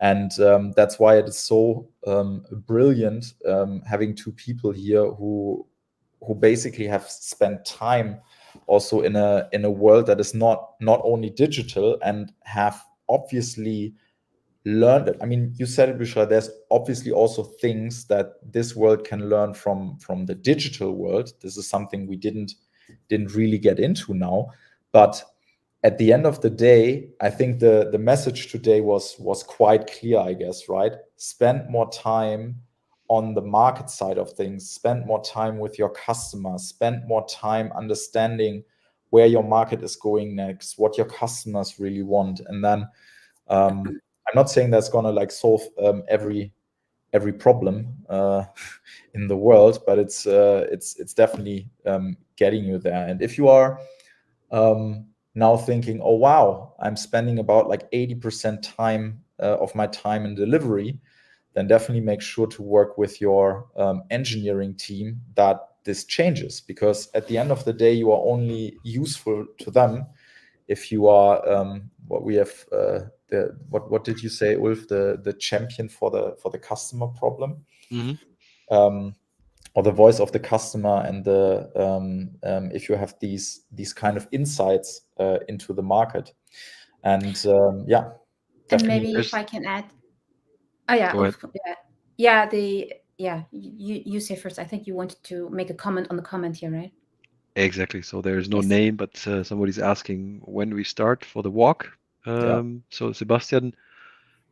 S6: And that's why it is so brilliant having two people here who basically have spent time also in a world that is not only digital, and have obviously learned it. I mean, you said it, Bushra, there's obviously also things that this world can learn from the digital world. This is something we didn't really get into now, but at the end of the day, I think the message today was quite clear, I guess, right? Spend more time on the market side of things, spend more time with your customers, spend more time understanding where your market is going next, what your customers really want. And then I'm not saying that's gonna like solve every problem in the world, but it's definitely getting you there. And if you are now thinking, oh wow, I'm spending about like 80% time of my time in delivery, then definitely make sure to work with your engineering team that this changes, because at the end of the day, you are only useful to them if you are what we have what did you say, Ulf, the champion for the customer problem. Or the voice of the customer, and the if you have these kind of insights into the market. And yeah,
S9: And
S6: definitely.
S9: maybe if I can add, oh yeah,
S8: Go ahead.
S9: you say first. I think you wanted to make a comment on the comment here, right?
S8: Exactly. So there is no
S9: Yes.
S8: name, but somebody's asking when we start for the walk. So Sebastian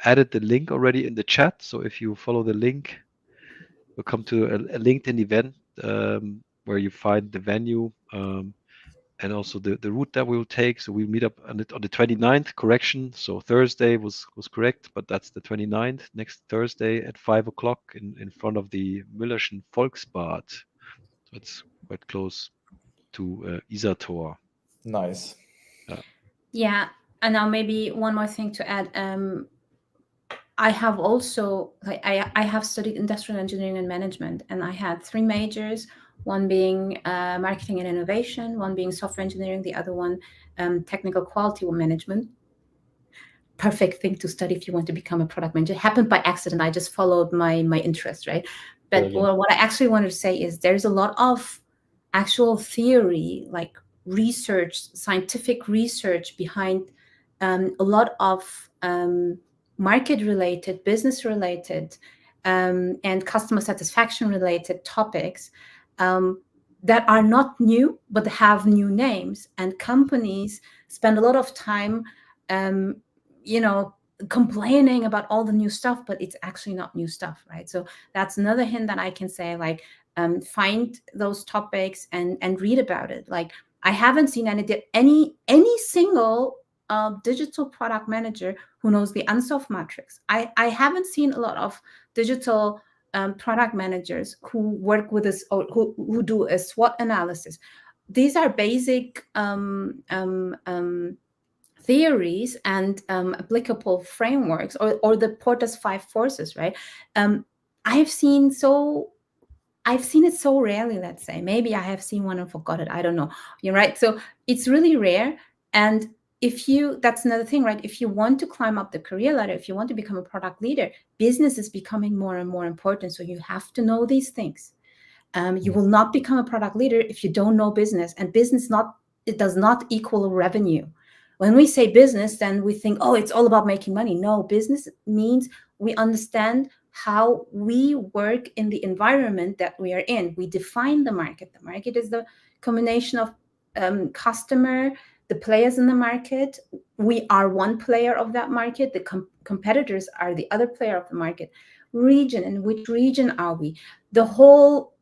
S8: added the link already in the chat. So if you follow the link, you'll come to a LinkedIn event where you find the venue and also the route that we will take. So we'll meet up on the 29th, correction. So Thursday was correct, but that's the 29th, next Thursday at 5 o'clock in front of the Müllerschen Volksbad. So it's quite close to Isartor.
S6: Nice.
S9: Yeah, and now maybe one more thing to add. I have also, like, I have studied industrial engineering and management, and I had 3 majors, one being marketing and innovation, one being software engineering, the other one technical quality management. Perfect thing to study if you want to become a product manager. It happened by accident. I just followed my interest, right? But what I actually wanted to say is there's a lot of actual theory, like research, scientific research behind a lot of market-related, business-related, and customer satisfaction-related topics that are not new, but have new names. And companies spend a lot of time complaining about all the new stuff, but it's actually not new stuff, right? So that's another hint that I can say, like, find those topics and read about it. Like, I haven't seen any single digital product manager who knows the unsolved matrix. I haven't seen a lot of digital product managers who work with us or who do a SWOT analysis. These are basic theories and applicable frameworks, or the Porter's 5 forces, right? I've seen it so rarely, let's say. Maybe I have seen one and forgot it. I don't know. You're right. So it's really rare. And that's another thing, right? If you want to climb up the career ladder, if you want to become a product leader, business is becoming more and more important. So you have to know these things. You will not become a product leader if you don't know business, and it does not equal revenue. When we say business, then we think, oh, it's all about making money. No, business means we understand how we work in the environment that we are in. We define the market. The market is the combination of customer, the players in the market. We are one player of that market. The competitors are the other player of the market. Region, in which region are we? The whole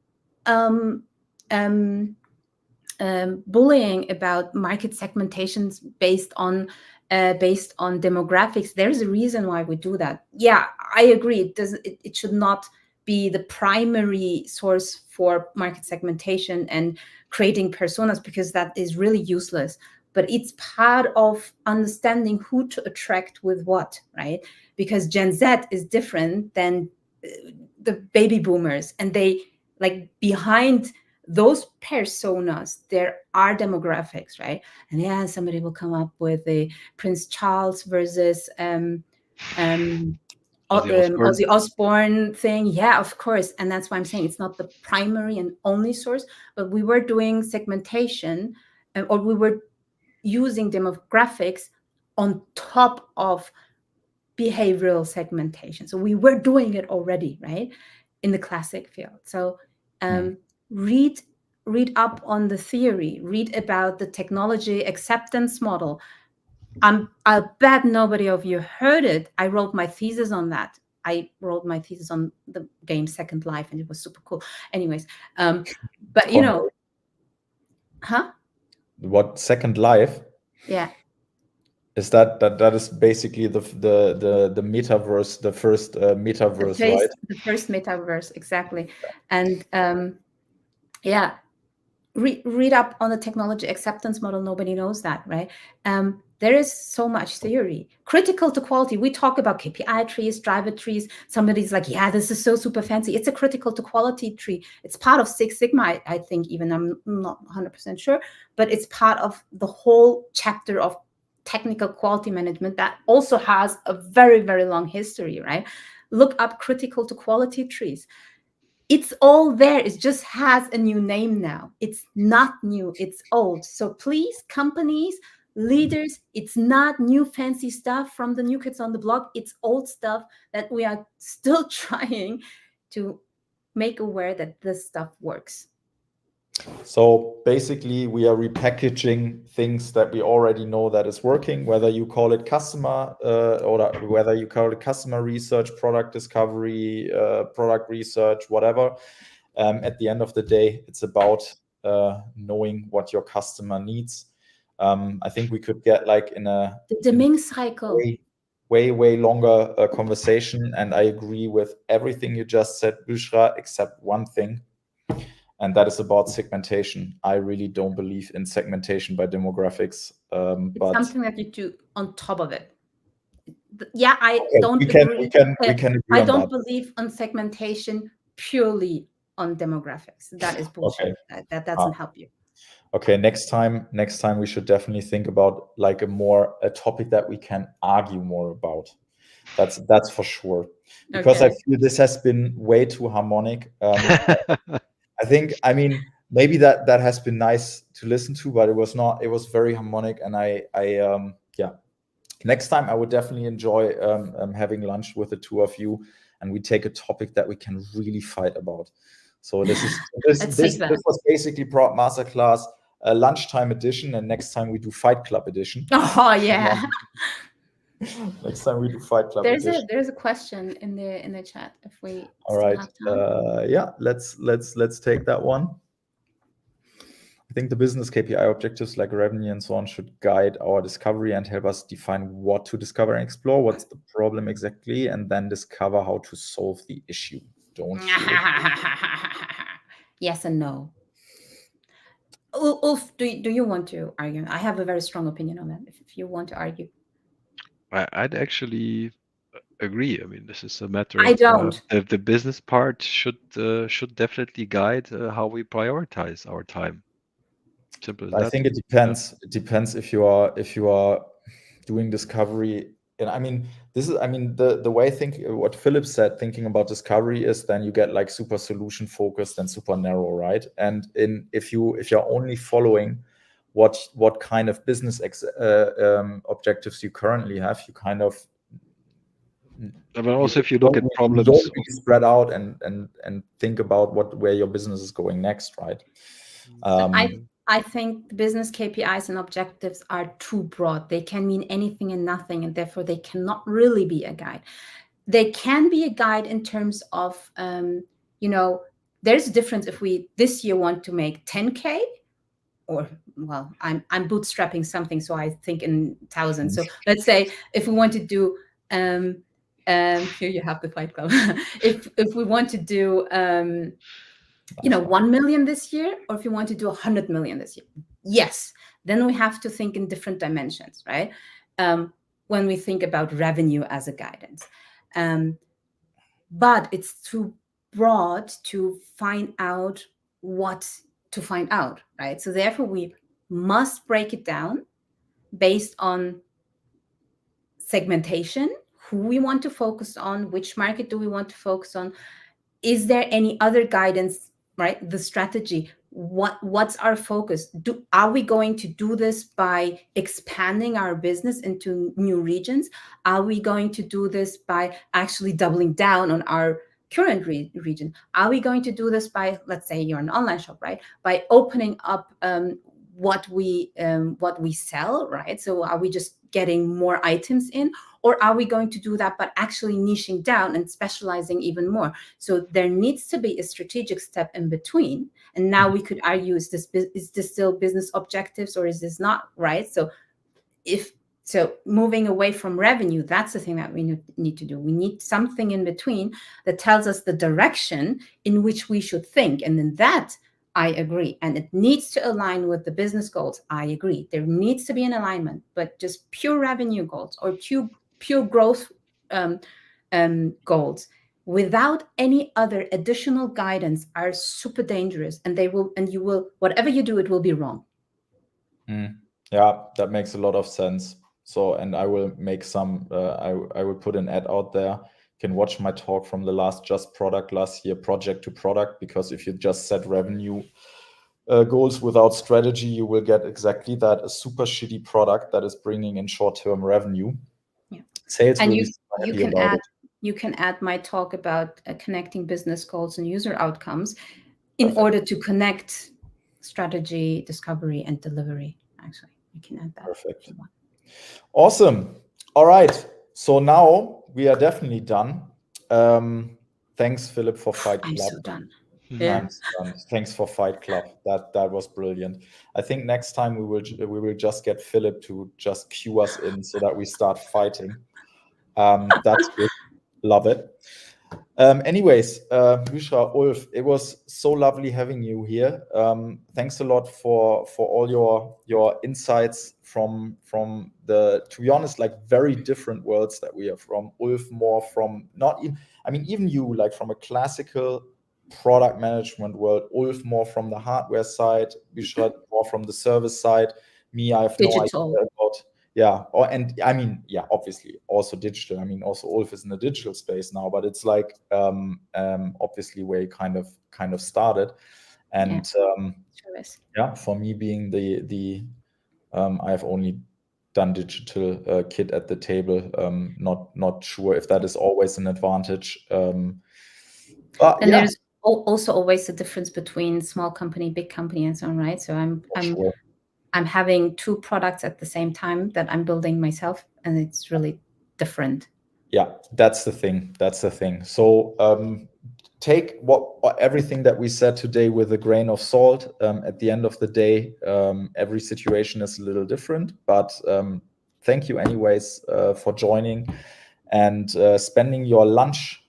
S9: bullying about market segmentations based on demographics. There's a reason why we do that. Yeah, I agree. It should not be the primary source for market segmentation and creating personas, because that is really useless. But it's part of understanding who to attract with what, right? Because Gen Z is different than the baby boomers, and they, like, behind those personas, there are demographics, right? And yeah, somebody will come up with a Prince Charles versus Ozzy Osbourne thing. Yeah, of course. And that's why I'm saying it's not the primary and only source, but we were doing segmentation, or we were using demographics on top of behavioral segmentation. So we were doing it already, right, in the classic field. So read up on the theory, read about the technology acceptance model. I bet nobody of you heard it. I wrote my thesis on that. I wrote my thesis on the game Second Life, and it was super cool. Anyways, but you know,
S6: What, Second Life?
S9: Yeah.
S6: Is that is basically the metaverse, the first metaverse, right?
S9: The first metaverse, exactly. And yeah, read up on the technology acceptance model. Nobody knows that, right? There is so much theory. Critical to quality. We talk about KPI trees, driver trees. Somebody's like, yeah, this is so super fancy. It's a critical to quality tree. It's part of Six Sigma, I think, even. I'm not 100% sure, but it's part of the whole chapter of technical quality management that also has a very, very long history, right? Look up critical to quality trees. It's all there. It just has a new name now. It's not new, it's old. So please, companies, leaders, it's not new fancy stuff from the new kids on the block. It's old stuff that we are still trying to make aware that this stuff works.
S6: So basically, we are repackaging things that we already know that is working, whether you call it customer or whether you call it customer research, product discovery, product research, whatever. At the end of the day, it's about knowing what your customer needs. I think we could get like in a
S9: the Deming cycle.
S6: Way longer conversation, and I agree with everything you just said, Bushra, except one thing. And that is about segmentation. I really don't believe in segmentation by demographics.
S9: It's
S6: but
S9: something that you do on top of it. Yeah, I don't
S6: agree.
S9: I don't believe on segmentation purely on demographics. That is bullshit.
S6: Okay.
S9: That doesn't help you.
S6: Okay, next time we should definitely think about like a topic that we can argue more about. That's for sure. Because I feel this has been way too harmonic. I think, I mean, maybe that has been nice to listen to, but it was not. It was very harmonic, and yeah. Next time, I would definitely enjoy having lunch with the two of you, and we take a topic that we can really fight about. So this was basically Prod Masterclass lunchtime edition, and next time we do Fight Club edition.
S9: Oh yeah.
S6: Next time we do Fight Club edition.
S9: There's a question in the chat if we
S6: all right
S9: have time.
S6: Yeah, let's take that one. I think the business KPI objectives like revenue and so on should guide our discovery and help us define what to discover and explore, what's the problem exactly, and then discover how to solve the issue. Don't you agree?
S9: Yes and no. Ulf, do you want to argue? I have a very strong opinion on that. If you want to argue.
S8: I'd actually agree. I mean, this is a matter
S9: I don't.
S8: The business part should definitely guide how we prioritize our time. Simple as that.
S6: I think it depends. It depends if you are doing discovery. And I mean, the way what Philip said, thinking about discovery is then you get like super solution focused and super narrow, right? And if you're only following what kind of business objectives you currently have, you kind of.
S8: But also, if you look at problems,
S6: you don't really spread out and think about where your business is going next, right?
S9: I think the business KPIs and objectives are too broad. They can mean anything and nothing, and therefore they cannot really be a guide. They can be a guide in terms of, there's a difference if we this year want to make 10K, or, well, I'm bootstrapping something, so I think in thousands. So let's say if we want to do, here you have the Fight Club. if we want to do, 1 million this year, or if you want to do 100 million this year, yes, then we have to think in different dimensions, right? When we think about revenue as a guidance, but it's too broad to find out what to find out, right? So therefore, we must break it down based on segmentation, who we want to focus on, which market do we want to focus on. Is there any other guidance, right? The strategy, what's our focus? Are we going to do this by expanding our business into new regions? Are we going to do this by actually doubling down on our current region? Are we going to do this by, let's say you're an online shop, right? By opening up what we sell, right? So are we just getting more items in, or are we going to do that but actually niching down and specializing even more? So there needs to be a strategic step in between. And now we could argue, is this still business objectives, or is this not, right? So moving away from revenue, that's the thing that we need to do. We need something in between that tells us the direction in which we should think. And then that, I agree. And it needs to align with the business goals. I agree. There needs to be an alignment, but just pure revenue goals or pure growth goals without any other additional guidance are super dangerous. And you will, whatever you do, it will be wrong.
S6: Yeah, that makes a lot of sense. So, and I will make some, I will put an ad out there. You can watch my talk from the last Just Product last year, project to product, because if you just set revenue goals without strategy, you will get exactly that, a super shitty product that is bringing in short-term revenue.
S9: Yeah.
S6: Sales
S9: and
S6: will
S9: you
S6: be happy
S9: can
S6: about
S9: add
S6: it.
S9: you can add my talk about connecting business goals and user outcomes in
S6: Perfect.
S9: order to connect strategy, discovery, and delivery. Actually, you can add that.
S6: Perfect. Awesome. All right. So now we are definitely done. Thanks, Philip, for Fight Club.
S9: I'm so done. Yeah.
S6: Thanks for Fight Club. That was brilliant. I think next time we will just get Philip to just cue us in so that we start fighting. That's good. Love it. Anyways, Bushra, Ulf, it was so lovely having you here. Thanks a lot for all your insights from the, to be honest, like very different worlds that we are from. Ulf more from even you, like from a classical product management world. Ulf more from the hardware side. Bushra more from the service side. Me, I have
S9: Digital.
S6: no idea about. Yeah, obviously also digital. I mean, also Ulf is in the digital space now, but it's like obviously where he kind of started. And for me being the I have only done digital kid at the table. Not sure if that is always an advantage. But
S9: and there's also always a difference between small company, big company, and so on, right? So I'm having two products at the same time that I'm building myself, and it's really different.
S6: Yeah, that's the thing. So take everything that we said today with a grain of salt. At the end of the day, every situation is a little different, but thank you anyways for joining and spending your lunch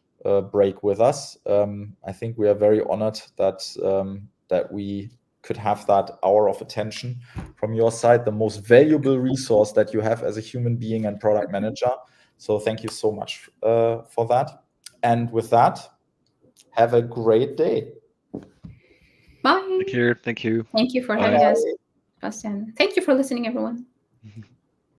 S6: break with us. I think we are very honored that we could have that hour of attention from your side, the most valuable resource that you have as a human being and product manager. So thank you so much for that. And with that, have a great day.
S9: Bye.
S8: Thank you.
S9: Thank you for having us, Bastian. Thank you for listening, everyone.